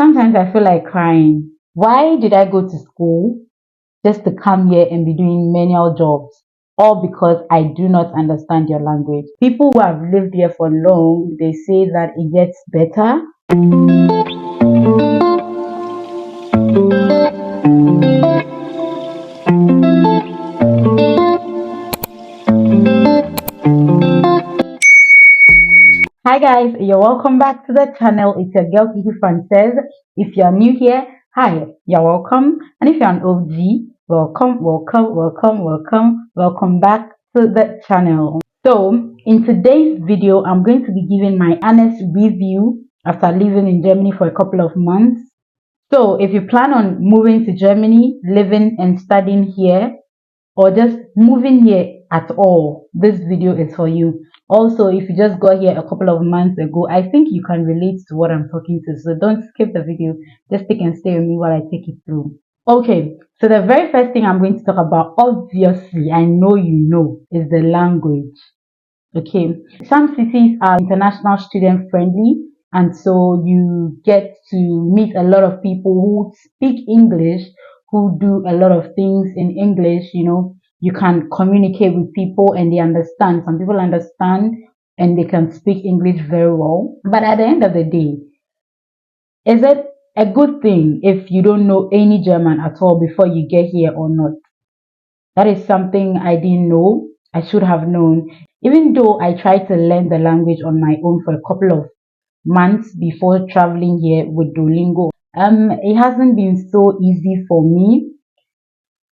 Sometimes I feel like crying. Why did I go to school just to come here and be doing manual jobs? All because I do not understand your language. People who have lived here for long, they say that it gets better. Hi guys, you're welcome back to the channel. It's your girl Kiki Frances. If you're new here, hi, you're welcome. And if you're an OG, welcome back to the channel. So in today's video, I'm going to be giving my honest review after living in Germany for a couple of months. So if you plan on moving to Germany, living and studying here, or just moving here at all, this video is for you. Also, if you just got here a couple of months ago, I think you can relate to what I'm talking to, so don't skip the video. Just stick and stay with me while I take it through. Okay, so the very first thing I'm going to talk about, obviously I know you know, is the language. Okay, some cities are international student friendly, and so you get to meet a lot of people who speak English, who do a lot of things in English. You can communicate with people and they understand. Some people understand and they can speak English very well. But at the end of the day, is it a good thing if you don't know any German at all before you get here or not? That is something I didn't know. I should have known. Even though I tried to learn the language on my own for a couple of months before traveling here with Duolingo, it hasn't been so easy for me.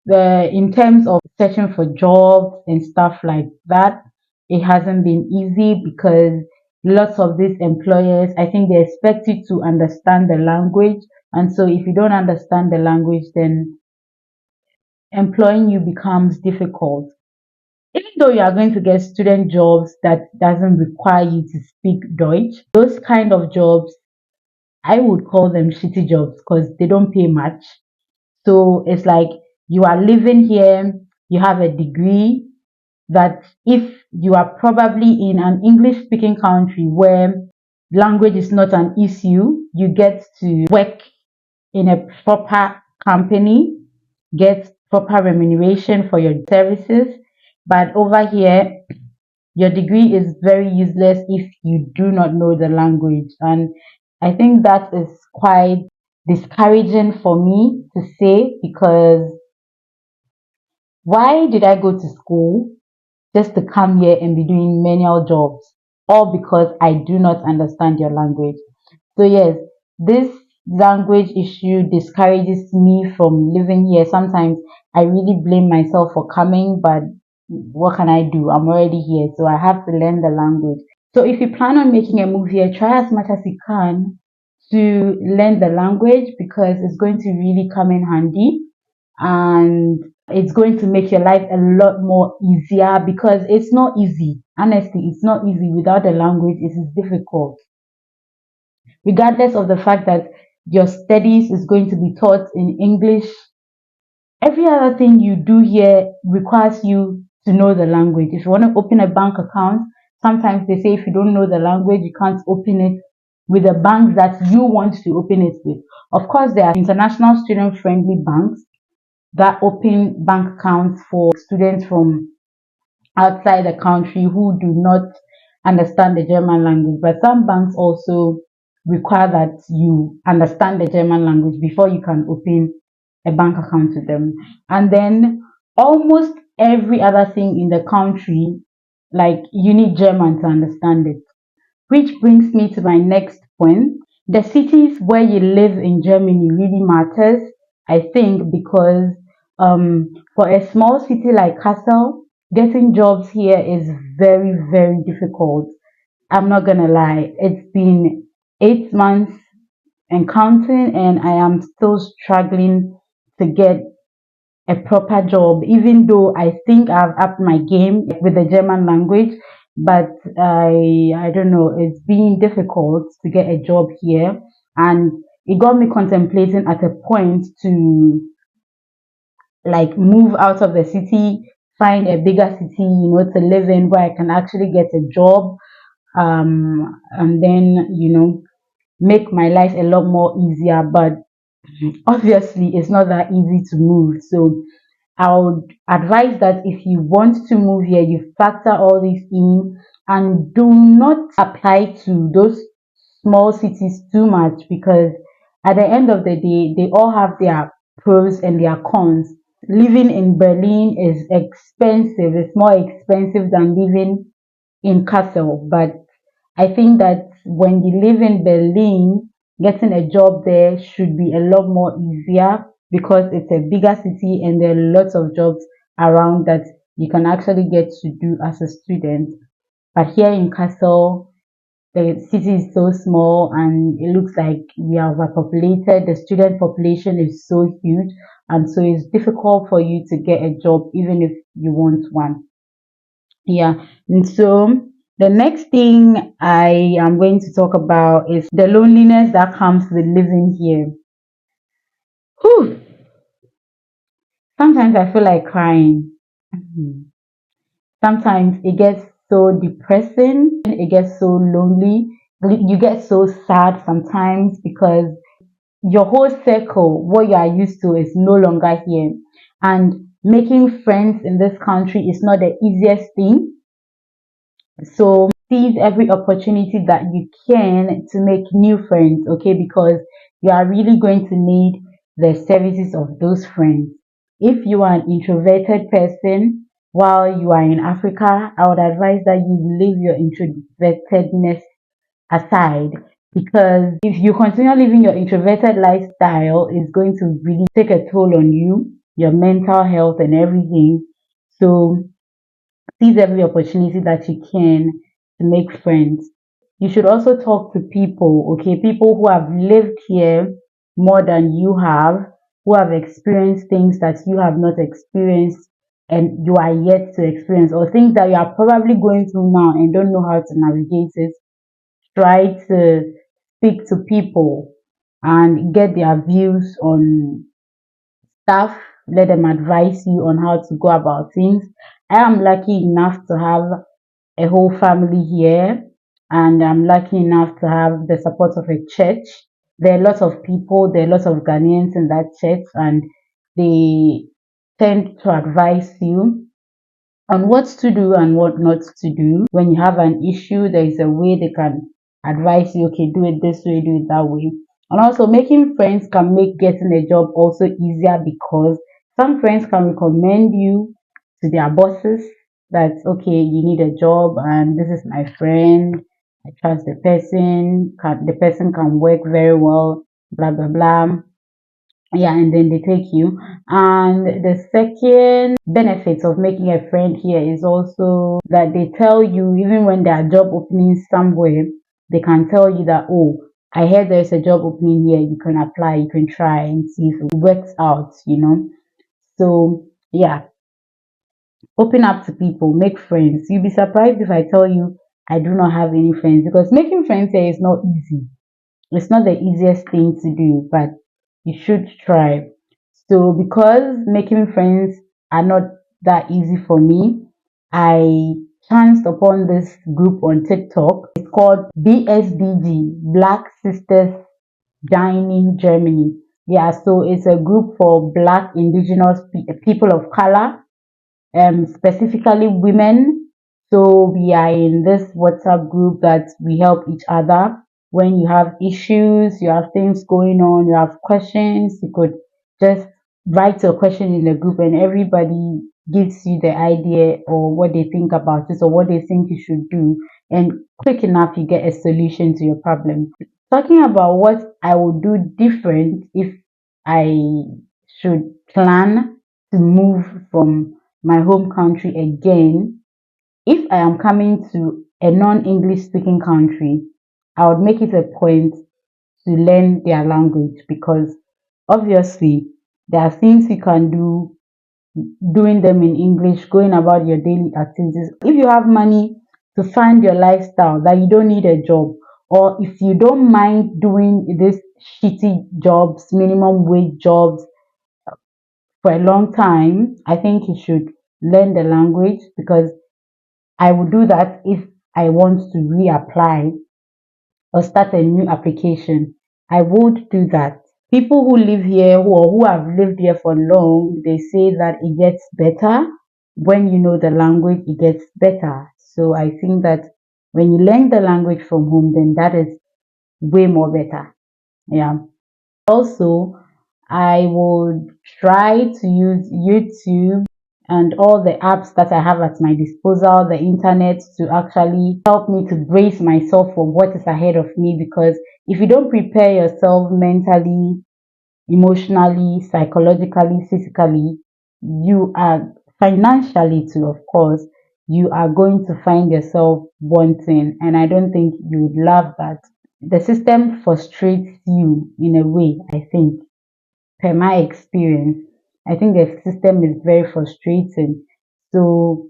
In terms of searching for jobs and stuff like that, it hasn't been easy because lots of these employers, I think they expect you to understand the language, and so if you don't understand the language, then employing you becomes difficult. Even though you are going to get student jobs that doesn't require you to speak Deutsch, those kind of jobs, I would call them shitty jobs because they don't pay much. So it's like you are living here, you have a degree that if you are probably in an English speaking country where language is not an issue, you get to work in a proper company, get proper remuneration for your services. But over here, your degree is very useless if you do not know the language. And I think that is quite discouraging for me to say, because why did I go to school just to come here and be doing manual jobs? All because I do not understand your language. So yes, this language issue discourages me from living here. Sometimes I really blame myself for coming, but what can I do? I'm already here, so I have to learn the language. So if you plan on making a move here, try as much as you can to learn the language, because it's going to really come in handy, and it's going to make your life a lot more easier, because it's not easy. Honestly, it's not easy. Without the language, it is difficult, regardless of the fact that your studies is going to be taught in English. Every other thing you do here requires you to know the language. If you want to open a bank account, sometimes they say if you don't know the language, you can't open it with the bank that you want to open it with. Of course, there are international student friendly banks that open bank accounts for students from outside the country who do not understand the German language. But some banks also require that you understand the German language before you can open a bank account with them. And then almost every other thing in the country, like, you need German to understand it. Which brings me to my next point. The cities where you live in Germany really matters, I think, because for a small city like Kassel, getting jobs here is very, very difficult. I'm not gonna lie. It's been 8 months and counting, and I am still struggling to get a proper job, even though I think I've upped my game with the German language. But I don't know, it's been difficult to get a job here, and it got me contemplating at a point to like move out of the city, find a bigger city, to live in, where I can actually get a job, and then make my life a lot more easier. But obviously, it's not that easy to move. So I would advise that if you want to move here, you factor all these in and do not apply to those small cities too much, because at the end of the day, they all have their pros and their cons. Living in Berlin is expensive, it's more expensive than living in Kassel. But I think that when you live in Berlin, getting a job there should be a lot more easier, because it's a bigger city and there are lots of jobs around that you can actually get to do as a student. But here in Kassel, the city is so small and it looks like we are overpopulated. The student population is so huge, and so it's difficult for you to get a job even if you want one. Yeah, and so the next thing I am going to talk about is the loneliness that comes with living here. Whew, sometimes I feel like crying. Mhm. Sometimes it gets so depressing, it gets so lonely, you get so sad sometimes, because your whole circle, what you are used to, is no longer here. And making friends in this country is not the easiest thing. So seize every opportunity that you can to make new friends, okay? Because you are really going to need the services of those friends. If you are an introverted person while you are in Africa, I would advise that you leave your introvertedness aside, because if you continue living your introverted lifestyle, it's going to really take a toll on you, your mental health, and everything. So seize every opportunity that you can to make friends. You should also talk to people, okay? People who have lived here more than you have, who have experienced things that you have not experienced and you are yet to experience, or things that you are probably going through now and don't know how to navigate it. Try to speak to people and get their views on stuff. Let them advise you on how to go about things. I am lucky enough to have a whole family here, and I'm lucky enough to have the support of a church. There are lots of people, there are lots of Ghanaians in that church, and they tend to advise you on what to do and what not to do. When you have an issue, there is a way they can advise you, okay, do it this way, do it that way. And also, making friends can make getting a job also easier, because some friends can recommend you to their bosses that, okay, you need a job and this is my friend. I trust the person can work very well, blah blah blah. Yeah, and then they take you. And the second benefit of making a friend here is also that they tell you, even when there are job openings somewhere, they can tell you that, oh, I heard there's a job opening here, you can apply, you can try and see if it works out. So yeah, open up to people, make friends. You'll be surprised if I tell you I do not have any friends, because making friends here is not easy. It's not the easiest thing to do, but you should try. So, because making friends are not that easy for me, I chanced upon this group on TikTok. It's called BSDG, Black Sisters Dining Germany. Yeah, so it's a group for Black indigenous people of color, specifically women. So we are in this WhatsApp group that we help each other. When you have issues, you have things going on, you have questions, you could just write your question in the group and everybody gives you the idea or what they think about it or what they think you should do. And quick enough, you get a solution to your problem. Talking about what I would do different if I should plan to move from my home country again. If I am coming to a non-English speaking country, I would make it a point to learn their language, because obviously there are things you can do doing them in English, going about your daily activities. If you have money to fund your lifestyle, that you don't need a job, or if you don't mind doing these shitty jobs, minimum wage jobs for a long time, I think you should learn the language, because I would do that if I want to reapply or start a new application, I would do that. People who live here or who have lived here for long, they say that it gets better when you know the language, it gets better. So I think that when you learn the language from home, then that is way more better. Yeah. Also, I would try to use YouTube and all the apps that I have at my disposal, the internet, to actually help me to brace myself for what is ahead of me. Because if you don't prepare yourself mentally, emotionally, psychologically, physically, you are financially too, of course, you are going to find yourself wanting. And I don't think you would love that. The system frustrates you in a way, I think, per my experience. I think the system is very frustrating. So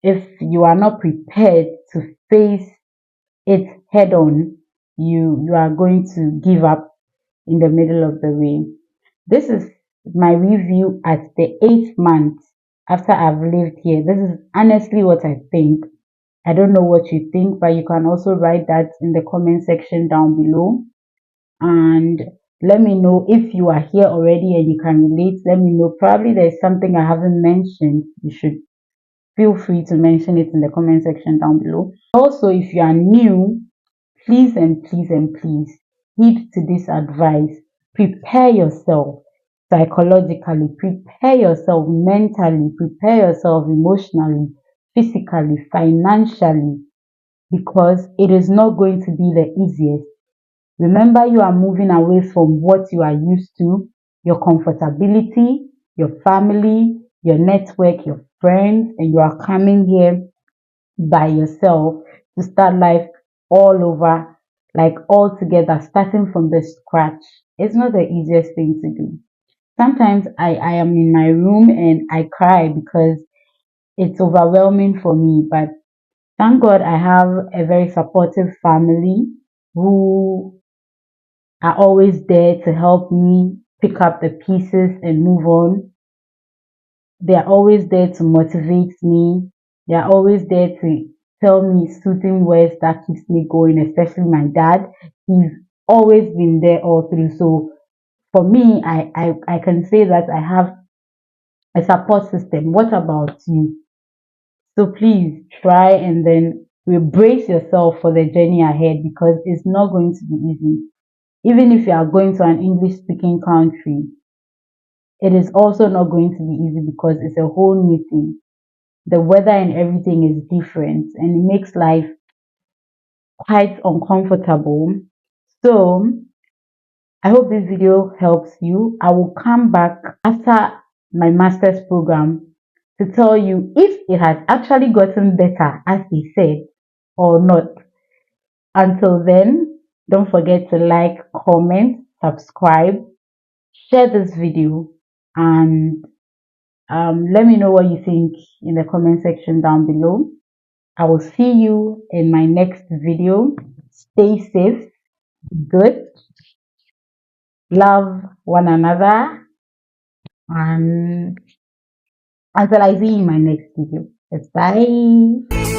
if you are not prepared to face it head on, you are going to give up in the middle of the way. This is my review at the 8th month after I've lived here. This is honestly what I think. I don't know what you think, but you can also write that in the comment section down below. And let me know if you are here already and you can relate. Let me know. Probably there's something I haven't mentioned. You should feel free to mention it in the comment section down below. Also, if you are new, please and please and please heed to this advice. Prepare yourself psychologically, prepare yourself mentally, prepare yourself emotionally, physically, financially, because it is not going to be the easiest. Remember, you are moving away from what you are used to, your comfortability, your family, your network, your friends, and you are coming here by yourself to start life all over, like all together, starting from the scratch. It's not the easiest thing to do. Sometimes I am in my room and I cry because it's overwhelming for me. But thank God I have a very supportive family who are always there to help me pick up the pieces and move on. They are always there to motivate me. They are always there to tell me soothing words that keeps me going, especially my dad. He's always been there all through. So for me, I can say that I have a support system. What about you? So please try and then brace yourself for the journey ahead, because it's not going to be easy. Even if you are going to an English speaking country, it is also not going to be easy because it's a whole new thing. The weather and everything is different and it makes life quite uncomfortable. So I hope this video helps you. I will come back after my master's program to tell you if it has actually gotten better as they said or not. Until then, don't forget to like, comment, subscribe, share this video, and let me know what you think in the comment section down below. I will see you in my next video. Stay safe, good, love one another, and until I see you in my next video. Bye.